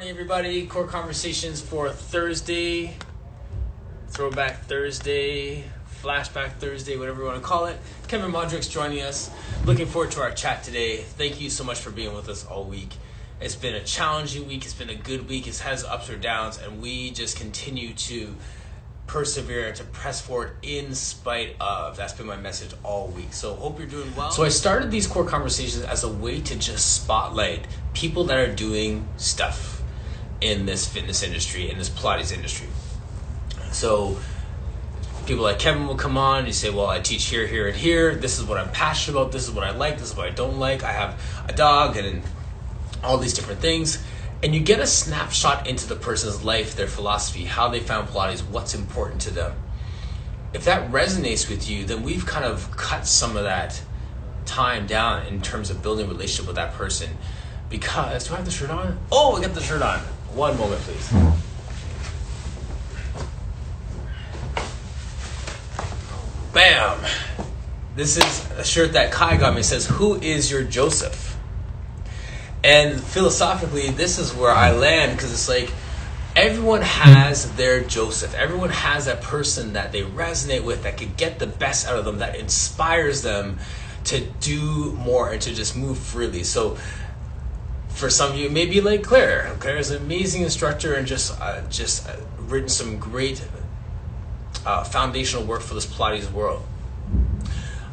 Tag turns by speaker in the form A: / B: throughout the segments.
A: morning, everybody. Core Conversations for Thursday, Throwback Thursday, Flashback Thursday, whatever you want to call it. Kevin Modrick's joining us. Looking forward to our chat today. Thank you so much for being with us all week. It's been a challenging week. It's been a good week. It has ups or downs, and we just continue to persevere, to press forward in spite of. That's been my message all week. So hope you're doing well. So I started these core conversations as a way to just spotlight people that are doing stuff in this fitness industry, in this Pilates industry. So people like Kevin will come on and you say, well, I teach here, here, and here. This is what I'm passionate about. This is what I like. This is what I don't like. I have a dog and all these different things. And you get a snapshot into the person's life, their philosophy, how they found Pilates, what's important to them. If that resonates with you, then we've kind of cut some of that time down in terms of building a relationship with that person. Because, do I have the shirt on? Oh, I got the shirt on. One moment, please. Bam! This is a shirt that Kai got me. It says, "Who is your Joseph?" And philosophically, this is where I land, because it's like everyone has their Joseph. Everyone has that person that they resonate with, that could get the best out of them, that inspires them to do more and to just move freely. So for some of you, maybe like Claire. Claire is an amazing instructor and just written some great foundational work for this Pilates world.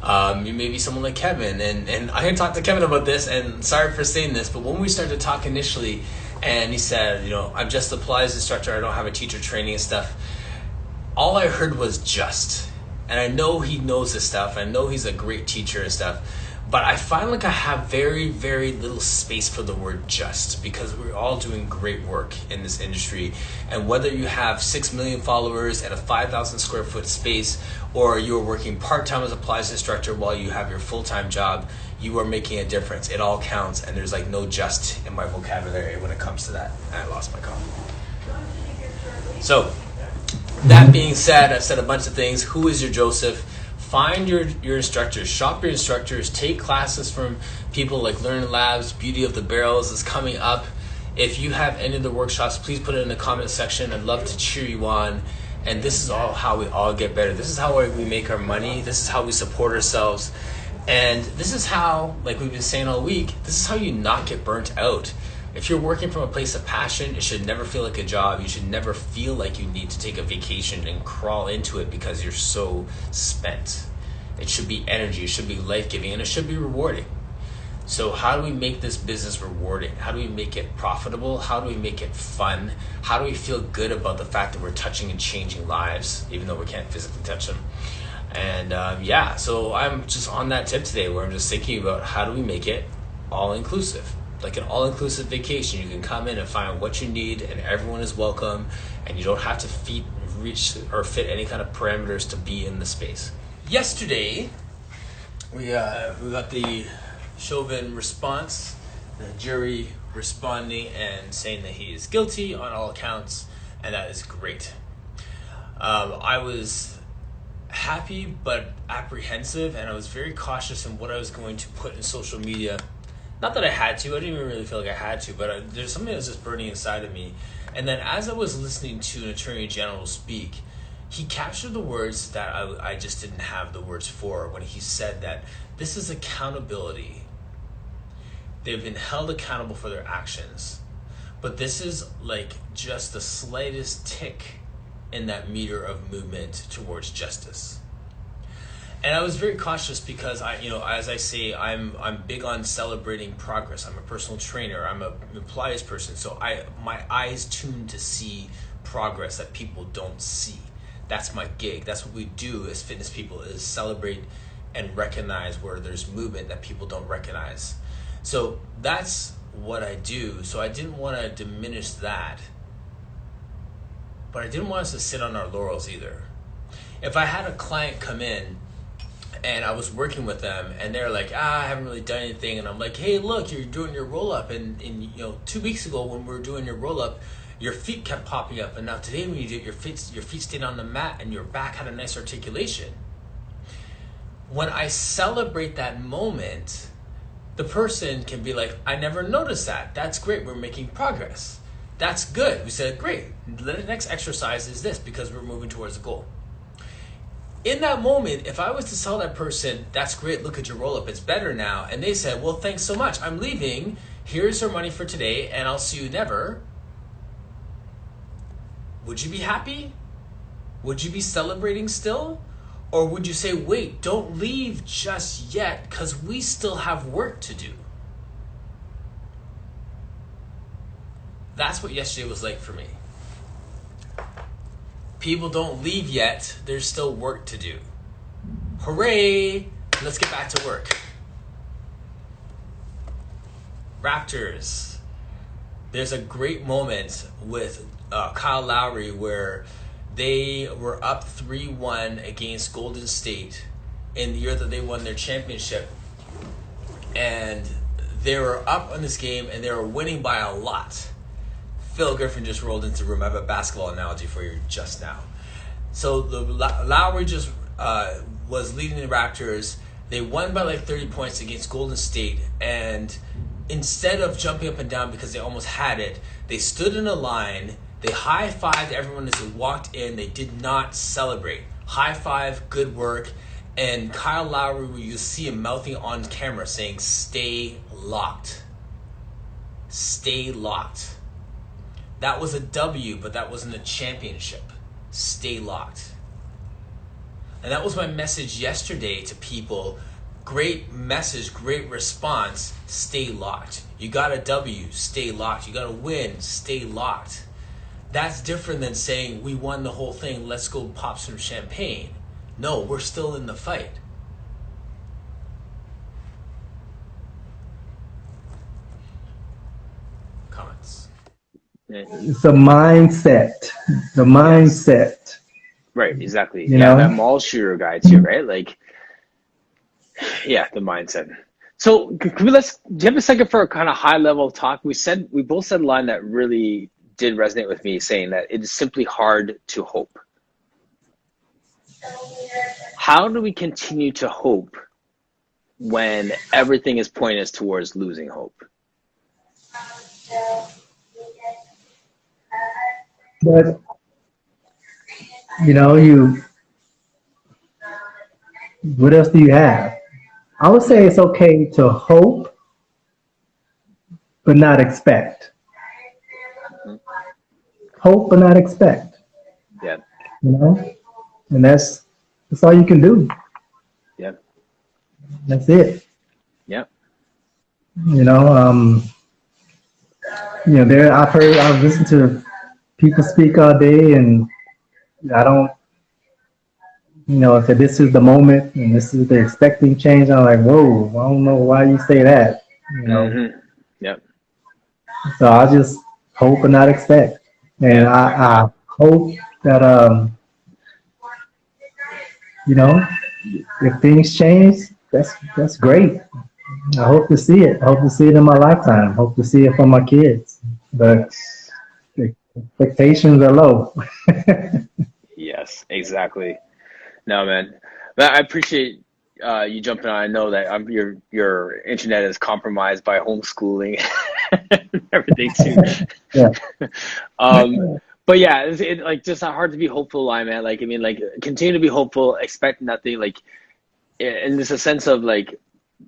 A: You may be someone like Kevin, and I had talked to Kevin about this, and sorry for saying this, but when we started to talk initially, and he said, I'm just a Pilates instructor, I don't have a teacher training and stuff, all I heard was just. And I know he knows this stuff, I know he's a great teacher and stuff, but I find like I have very, very little space for the word just, because we're all doing great work in this industry. And whether you have 6 million followers at a 5,000 square foot space, or you're working part-time as a Pilates instructor while you have your full-time job, you are making a difference. It all counts, and there's like no just in my vocabulary when it comes to that. And I lost my coffee. So, that being said, I've said a bunch of things. Who is your Joseph? Find your instructors, shop your instructors, take classes from people like Learning Labs. Beauty of the Barrels is coming up. If you have any of the workshops, please put it in the comment section. I'd love to cheer you on. And this is all how we all get better. This is how we make our money. This is how we support ourselves. And this is how, like we've been saying all week, this is how you not get burnt out. If you're working from a place of passion, it should never feel like a job. You should never feel like you need to take a vacation and crawl into it because you're so spent. It should be energy, it should be life-giving, and it should be rewarding. So how do we make this business rewarding? How do we make it profitable? How do we make it fun? How do we feel good about the fact that we're touching and changing lives, even though we can't physically touch them? And so I'm just on that tip today where I'm just thinking about how do we make it all-inclusive. Like an all-inclusive vacation. You can come in and find what you need, and everyone is welcome, and you don't have to fit any kind of parameters to be in the space. Yesterday, we got the Chauvin response, the jury responding and saying that he is guilty on all accounts, and that is great. I was happy but apprehensive, and I was very cautious in what I was going to put in social media. Not that I had to, I didn't even really feel like I had to, but there's something that was just burning inside of me. And then as I was listening to an attorney general speak, he captured the words that I just didn't have the words for when he said that this is accountability. They've been held accountable for their actions, but this is like just the slightest tick in that meter of movement towards justice. And I was very cautious because as I say, I'm big on celebrating progress. I'm a personal trainer. I'm a Pilates person. So my eyes tune to see progress that people don't see. That's my gig. That's what we do as fitness people, is celebrate and recognize where there's movement that people don't recognize. So that's what I do. So I didn't want to diminish that. But I didn't want us to sit on our laurels either. If I had a client come in and I was working with them, and they're like, I haven't really done anything. And I'm like, hey, look, you're doing your roll-up. And 2 weeks ago when we were doing your roll-up, your feet kept popping up. And now today when you do it, your feet stayed on the mat and your back had a nice articulation. When I celebrate that moment, the person can be like, I never noticed that. That's great. We're making progress. That's good. We said, great. The next exercise is this because we're moving towards the goal. In that moment, if I was to tell that person, that's great, look at your roll-up, it's better now, and they said, well, thanks so much, I'm leaving, here's your money for today, and I'll see you never, would you be happy? Would you be celebrating still? Or would you say, wait, don't leave just yet, because we still have work to do? That's what yesterday was like for me. People don't leave yet. There's still work to do. Hooray! Let's get back to work. Raptors. There's a great moment with Kyle Lowry where they were up 3-1 against Golden State in the year that they won their championship. And they were up on this game and they were winning by a lot. Phillip Griffen just rolled into the room. I have a basketball analogy for you just now. So the Lowry just was leading the Raptors. They won by like 30 points against Golden State. And instead of jumping up and down because they almost had it, they stood in a line. They high-fived everyone as they walked in. They did not celebrate. High five, good work. And Kyle Lowry, you see him mouthing on camera saying, stay locked. Stay locked. That was a W, but that wasn't a championship. Stay locked. And that was my message yesterday to people. Great message, great response. Stay locked. You got a W, stay locked. You got a win, stay locked. That's different than saying we won the whole thing, let's go pop some champagne. No, we're still in the fight. Comments.
B: It's a mindset. The mindset.
C: Right, exactly.
B: You
C: Yeah,
B: know?
C: that mall shooter guy too, right? Like, yeah, the mindset. So, do you have a second for a kind of high level talk? We both said a line that really did resonate with me, saying that it is simply hard to hope. How do we continue to hope when everything is pointing us towards losing hope?
B: But, what else do you have? I would say it's okay to hope, but not expect. Hope, but not expect.
C: Yeah.
B: And that's all you can do.
C: Yeah.
B: That's it.
C: Yeah.
B: I've listened to people speak all day, and I don't, if this is the moment and this is the expecting change, I'm like, whoa, I don't know why you say that.
C: Mm-hmm. Yep.
B: So I just hope and not expect. And I hope that, if things change, that's great. I hope to see it. I hope to see it in my lifetime. I hope to see it for my kids. But the expectations are low.
C: Yes, exactly. No, man. I appreciate you jumping on. I know that your internet is compromised by homeschooling and everything too.
B: Yeah.
C: But yeah, it's like just hard to be hopeful, line, man. Like, I mean, like, continue to be hopeful, expect nothing. Like, and there's a sense of like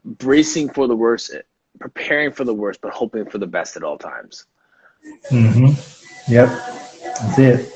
C: bracing for the worst, preparing for the worst, but hoping for the best at all times.
B: Mm-hmm. Yep. That's it.